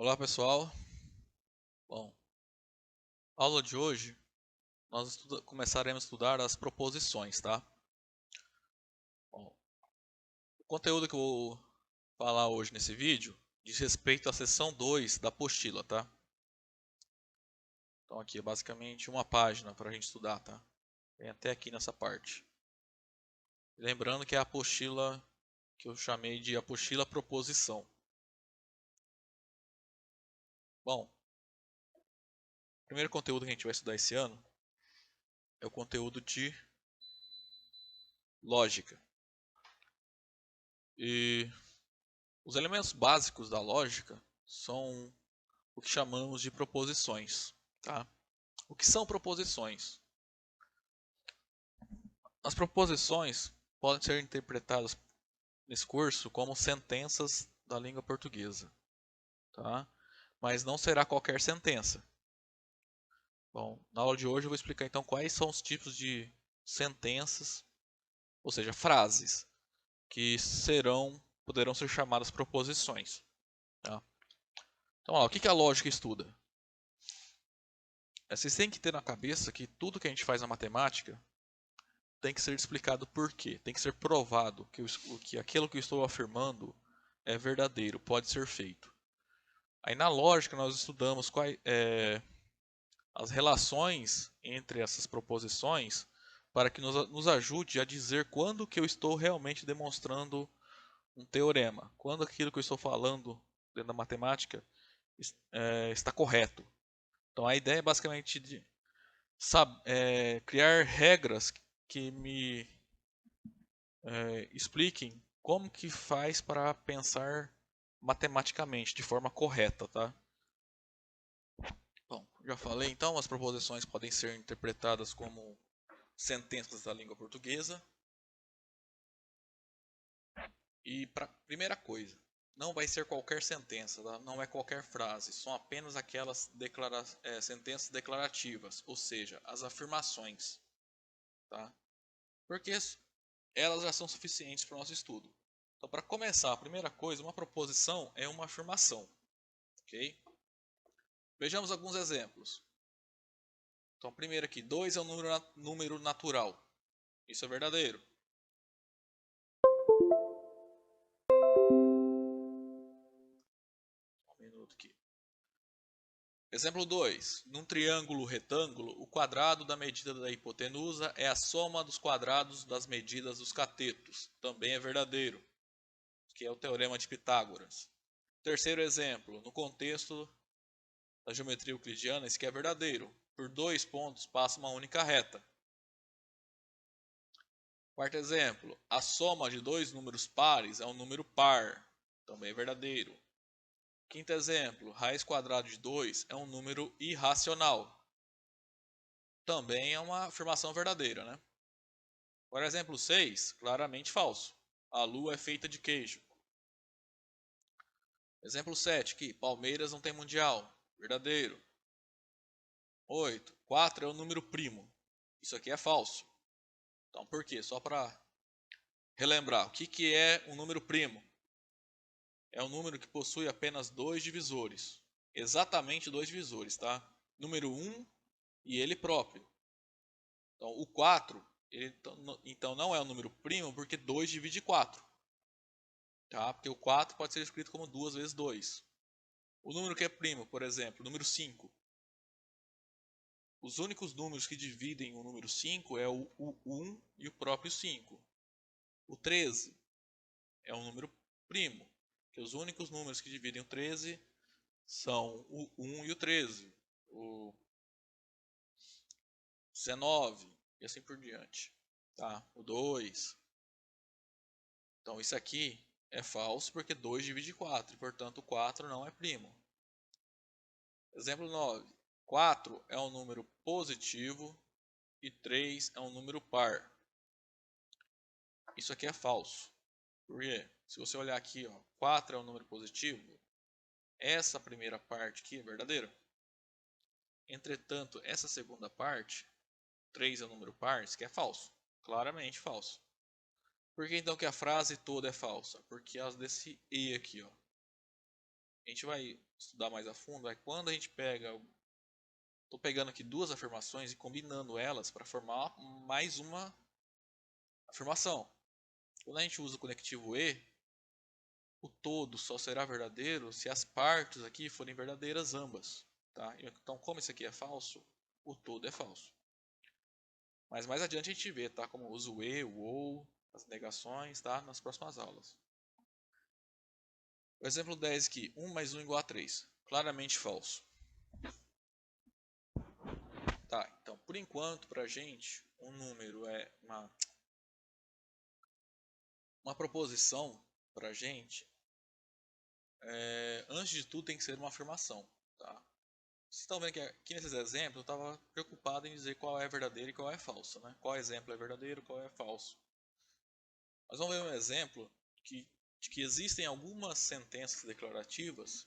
Olá pessoal, bom, aula de hoje nós começaremos a estudar as proposições, tá? Bom, o conteúdo que eu vou falar hoje nesse vídeo diz respeito à seção 2 da apostila, tá? Então aqui é basicamente uma página para a gente estudar, tá? Vem até aqui nessa parte. Lembrando que é a apostila que eu chamei de apostila proposição. Bom, o primeiro conteúdo que a gente vai estudar esse ano é o conteúdo de lógica. E os elementos básicos da lógica são o que chamamos de proposições, tá? O que são proposições? As proposições podem ser interpretadas nesse curso como sentenças da língua portuguesa, tá? Mas não será qualquer sentença. Bom, na aula de hoje eu vou explicar então quais são os tipos de sentenças, ou seja, frases, que poderão ser chamadas proposições, tá? Então, ó, o que a lógica estuda? Vocês têm que ter na cabeça que tudo que a gente faz na matemática tem que ser explicado por quê. Tem que ser provado que aquilo que eu estou afirmando é verdadeiro, pode ser feito. Aí na lógica nós estudamos as relações entre essas proposições para que nos ajude a dizer quando que eu estou realmente demonstrando um teorema, quando aquilo que eu estou falando dentro da matemática está correto. Então a ideia é basicamente de criar regras que me expliquem como que faz para pensar matematicamente de forma correta, tá? Bom, já falei então, as proposições podem ser interpretadas como sentenças da língua portuguesa. E primeira coisa, não vai ser qualquer sentença, tá? Não é qualquer frase, são apenas aquelas sentenças declarativas, ou seja, as afirmações, tá? Porque elas já são suficientes para o nosso estudo. Então, para começar, a primeira coisa, uma proposição é uma afirmação, ok? Vejamos alguns exemplos. Então, primeiro aqui, 2 é um número natural. Isso é verdadeiro. Um minuto aqui. Exemplo 2. Num triângulo retângulo, o quadrado da medida da hipotenusa é a soma dos quadrados das medidas dos catetos. Também é verdadeiro, que é o teorema de Pitágoras. Terceiro exemplo. No contexto da geometria euclidiana, isso aqui é verdadeiro. Por 2 pontos passa uma única reta. Quarto exemplo, a soma de dois números pares é um número par, também é verdadeiro. Quinto exemplo, raiz quadrada de 2 é um número irracional, também é uma afirmação verdadeira, né? Agora, exemplo 6, claramente falso. A lua é feita de queijo. Exemplo 7, que Palmeiras não tem mundial, verdadeiro. 8, 4 é um número primo. Isso aqui é falso. Então, por quê? Só para relembrar, o que é um número primo? É um número que possui apenas dois divisores. Exatamente dois divisores, tá? Número 1 e ele próprio. Então, o 4, então não é um número primo porque 2 divide 4. Tá? Porque o 4 pode ser escrito como 2 vezes 2. O número que é primo, por exemplo, o número 5. Os únicos números que dividem o número 5 é o 1 e o próprio 5. O 13 é um número primo, que os únicos números que dividem o 13 são o 1 e o 13. O 19 e assim por diante. Tá? O 2. Então isso aqui é falso porque 2 divide 4, e portanto 4 não é primo. Exemplo 9. 4 é um número positivo e 3 é um número par. Isso aqui é falso. Por quê? Se você olhar aqui, ó, 4 é um número positivo, essa primeira parte aqui é verdadeira. Entretanto, essa segunda parte, 3 é um número par, isso aqui é falso. Claramente falso. Por que então que a frase toda é falsa? Porque ela desse e aqui, ó. a gente vai estudar mais a fundo é quando a gente pega, estou pegando aqui duas afirmações e combinando elas para formar mais uma afirmação. Quando a gente usa o conectivo e, o todo só será verdadeiro se as partes aqui forem verdadeiras ambas. Tá? Então, como esse aqui é falso, o todo é falso. Mas mais adiante a gente vê, tá? Como usa o e, o ou, as negações, tá? Nas próximas aulas. O exemplo 10 aqui, 1 mais 1 igual a 3. Claramente falso. Tá, então por enquanto pra gente, um número é uma proposição pra gente, antes de tudo tem que ser uma afirmação. Tá? Vocês estão vendo que aqui nesses exemplos eu estava preocupado em dizer qual é verdadeiro e qual é falso. Né? Qual exemplo é verdadeiro e qual é falso. Nós vamos ver um exemplo de que existem algumas sentenças declarativas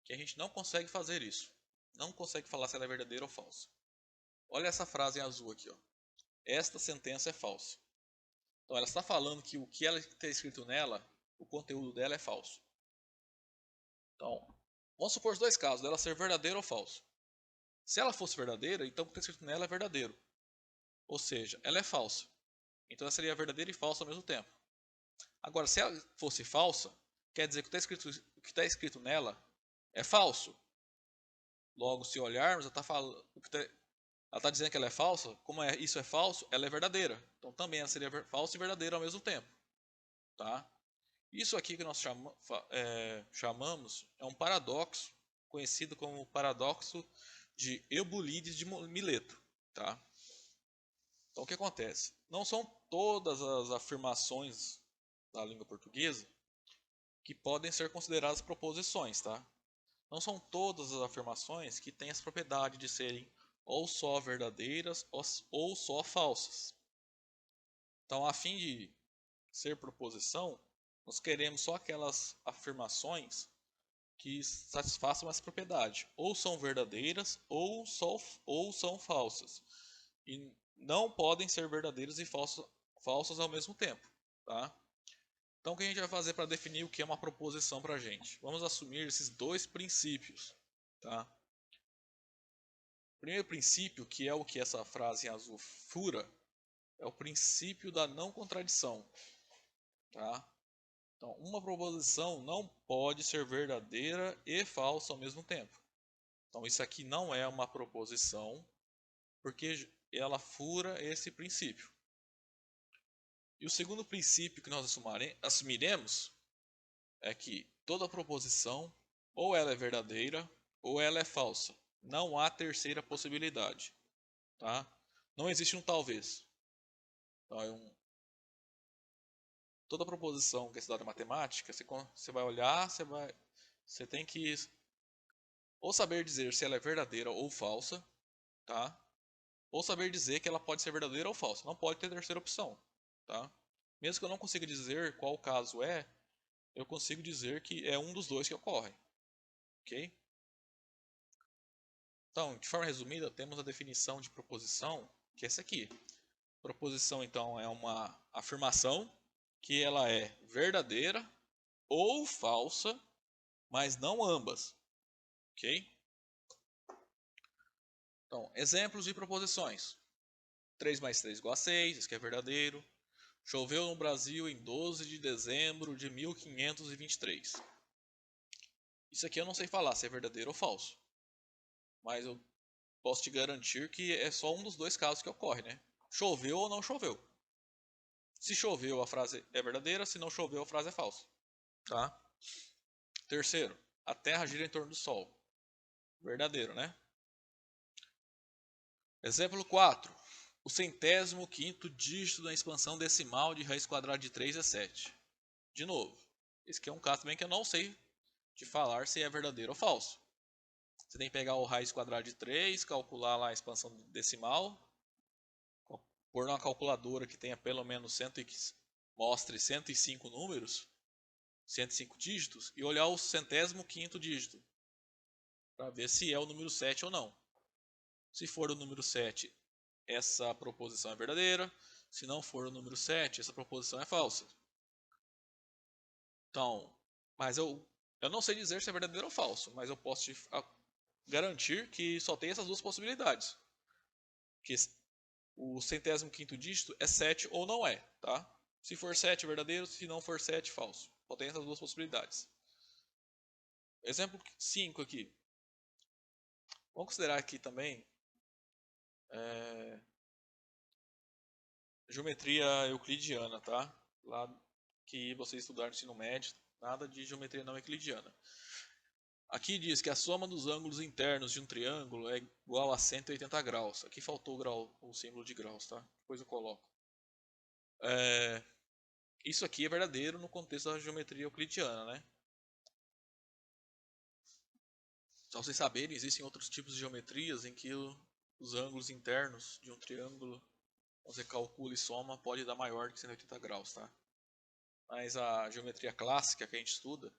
que a gente não consegue fazer isso. Não consegue falar se ela é verdadeira ou falsa. Olha essa frase em azul aqui. Ó. Esta sentença é falsa. Então ela está falando que o que ela está escrito nela, o conteúdo dela é falso. Então, vamos supor os dois casos, dela ser verdadeira ou falsa. Se ela fosse verdadeira, então o que está escrito nela é verdadeiro. Ou seja, ela é falsa. Então ela seria verdadeira e falsa ao mesmo tempo. Agora, se ela fosse falsa, quer dizer que o que está escrito nela é falso. Logo, se olharmos, ela está dizendo que ela é falsa. Como isso é falso, ela é verdadeira. Então também ela seria falsa e verdadeira ao mesmo tempo. Tá? Isso aqui que nós chamamos é um paradoxo, conhecido como paradoxo de Eubulides de Mileto. Tá? Então o que acontece? Não são todas as afirmações da língua portuguesa que podem ser consideradas proposições. Tá? Não são todas as afirmações que têm essa propriedade de serem ou só verdadeiras ou só falsas. Então, a fim de ser proposição, nós queremos só aquelas afirmações que satisfaçam essa propriedade. Ou são verdadeiras ou são falsas. E não podem ser verdadeiras e falsas ao mesmo tempo. Tá? Então, o que a gente vai fazer para definir o que é uma proposição para a gente? Vamos assumir esses dois princípios. Tá? O primeiro princípio, que é o que essa frase em azul fura, é o princípio da não contradição. Tá? Então, uma proposição não pode ser verdadeira e falsa ao mesmo tempo. Então, isso aqui não é uma proposição, porque ela fura esse princípio. E o segundo princípio que nós assumiremos é que toda proposição, ou ela é verdadeira, ou ela é falsa. Não há terceira possibilidade. Tá? Não existe um talvez. Então, toda proposição que é estudada em matemática, você vai olhar, você tem que ou saber dizer se ela é verdadeira ou falsa, tá? Ou saber dizer que ela pode ser verdadeira ou falsa. Não pode ter terceira opção, tá? Mesmo que eu não consiga dizer qual o caso é, eu consigo dizer que é um dos dois que ocorre, ok? Então, de forma resumida, temos a definição de proposição, que é essa aqui. Proposição, então, é uma afirmação que ela é verdadeira ou falsa, mas não ambas, ok? Então, exemplos de proposições. 3 mais 3 igual a 6, isso que é verdadeiro. Choveu no Brasil em 12 de dezembro de 1523. Isso aqui eu não sei falar se é verdadeiro ou falso. Mas eu posso te garantir que é só um dos dois casos que ocorre, né? Choveu ou não choveu. Se choveu, a frase é verdadeira. Se não choveu, a frase é falsa. Tá? Terceiro, a Terra gira em torno do Sol. Verdadeiro, né? Exemplo 4. O 105º dígito da expansão decimal de raiz quadrada de 3 é 7. De novo, esse aqui é um caso também que eu não sei de falar se é verdadeiro ou falso. Você tem que pegar o raiz quadrada de 3, calcular lá a expansão decimal, pôr numa calculadora que tenha pelo menos mostre 105 números, 105 dígitos, e olhar o 105º dígito, para ver se é o número 7 ou não. Se for o número 7, essa proposição é verdadeira. Se não for o número 7, essa proposição é falsa. Então, mas Eu não sei dizer se é verdadeiro ou falso, mas eu posso te garantir que só tem essas duas possibilidades. Que o 105º dígito é 7 ou não é, tá? Se for 7, é verdadeiro, se não for 7, falso. Só tem essas duas possibilidades. Exemplo 5 aqui. Vamos considerar aqui também geometria euclidiana, tá? Lá que vocês estudaram no ensino médio, nada de geometria não euclidiana. Aqui diz que a soma dos ângulos internos de um triângulo é igual a 180 graus. Aqui faltou o grau, o símbolo de graus, tá? Depois eu coloco. Isso aqui é verdadeiro no contexto da geometria euclidiana, né? Só vocês saberem, existem outros tipos de geometrias em que os ângulos internos de um triângulo, você calcula e soma, pode dar maior que 180 graus, tá? Mas a geometria clássica que a gente estuda,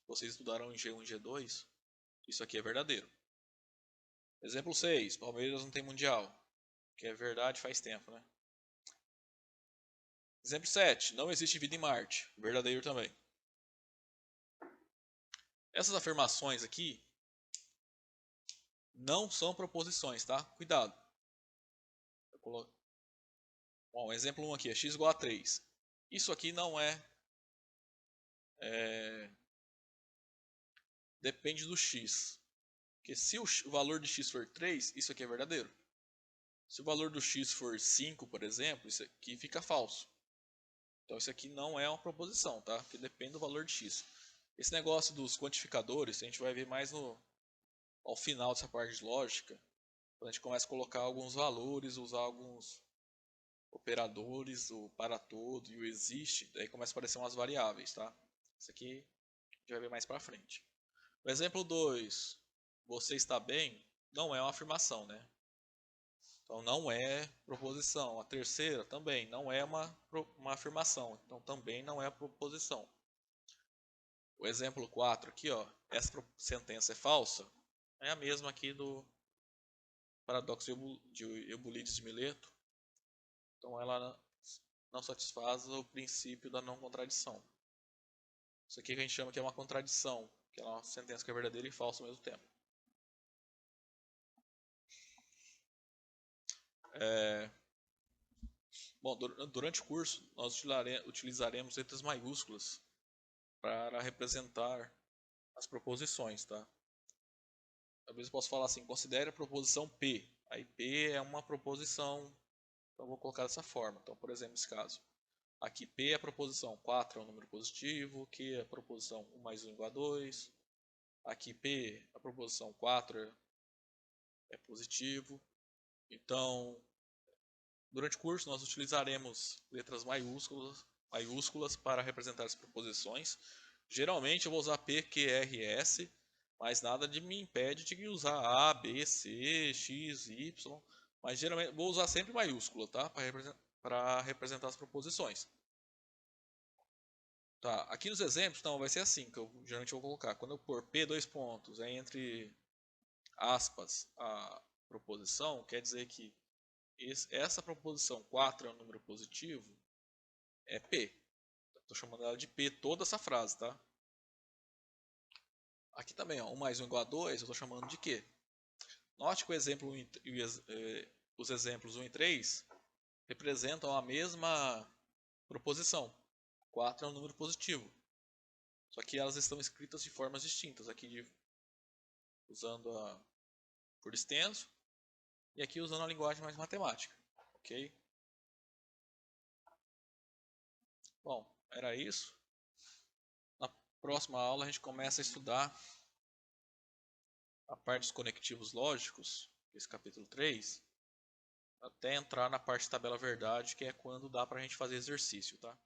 vocês estudaram em G1 e G2, isso aqui é verdadeiro. Exemplo 6, Palmeiras não tem mundial, que é verdade faz tempo, né? Exemplo 7, não existe vida em Marte, verdadeiro também. Essas afirmações aqui não são proposições, tá? Cuidado. Bom, exemplo 1 aqui é x igual a 3. Isso aqui não depende do x. Porque se o valor de x for 3, isso aqui é verdadeiro. Se o valor do x for 5, por exemplo, isso aqui fica falso. Então isso aqui não é uma proposição, tá? Porque depende do valor de x. Esse negócio dos quantificadores, a gente vai ver mais ao final dessa parte de lógica. Quando a gente começa a colocar alguns valores, usar alguns operadores, o para todo e o existe, daí começa a aparecer umas variáveis, tá? Isso aqui a gente vai ver mais pra frente. O exemplo 2, você está bem, não é uma afirmação, né? Então não é proposição. A terceira também não é uma afirmação, então também não é proposição. O exemplo 4 aqui, ó, essa sentença é falsa, é a mesma aqui do paradoxo de Eubulides de Mileto. Então ela não satisfaz o princípio da não contradição. Isso aqui que a gente chama que é uma contradição, que é uma sentença que é verdadeira e falsa ao mesmo tempo. Bom, durante o curso nós utilizaremos letras maiúsculas para representar as proposições, tá? Talvez eu possa falar assim, considere a proposição P. Aí P é uma proposição, então eu vou colocar dessa forma. Então, por exemplo, nesse caso, aqui P é a proposição 4 é um número positivo, Q é a proposição 1 mais 1 igual a 2. Aqui P, a proposição 4 é positivo. Então, durante o curso nós utilizaremos letras maiúsculas para representar as proposições. Geralmente eu vou usar P, Q, R, S, mas nada me impede de usar A, B, C, X, Y. Mas geralmente vou usar sempre maiúscula, tá? Para representar as proposições. Tá, aqui nos exemplos, então, vai ser assim que eu geralmente vou colocar. Quando eu pôr P dois pontos, é entre aspas a proposição, quer dizer que essa proposição 4 é um número positivo, é P. Estou chamando ela de P toda essa frase, tá? Aqui também, ó, 1 mais 1 igual a 2, eu estou chamando de Q. Note que os exemplos 1 e 3 representam a mesma proposição. 4 é um número positivo. Só que elas estão escritas de formas distintas. Aqui usando por extenso e aqui usando a linguagem mais matemática. Ok? Bom, era isso. Na próxima aula a gente começa a estudar a parte dos conectivos lógicos, esse capítulo 3, até entrar na parte de tabela verdade, que é quando dá para a gente fazer exercício, tá?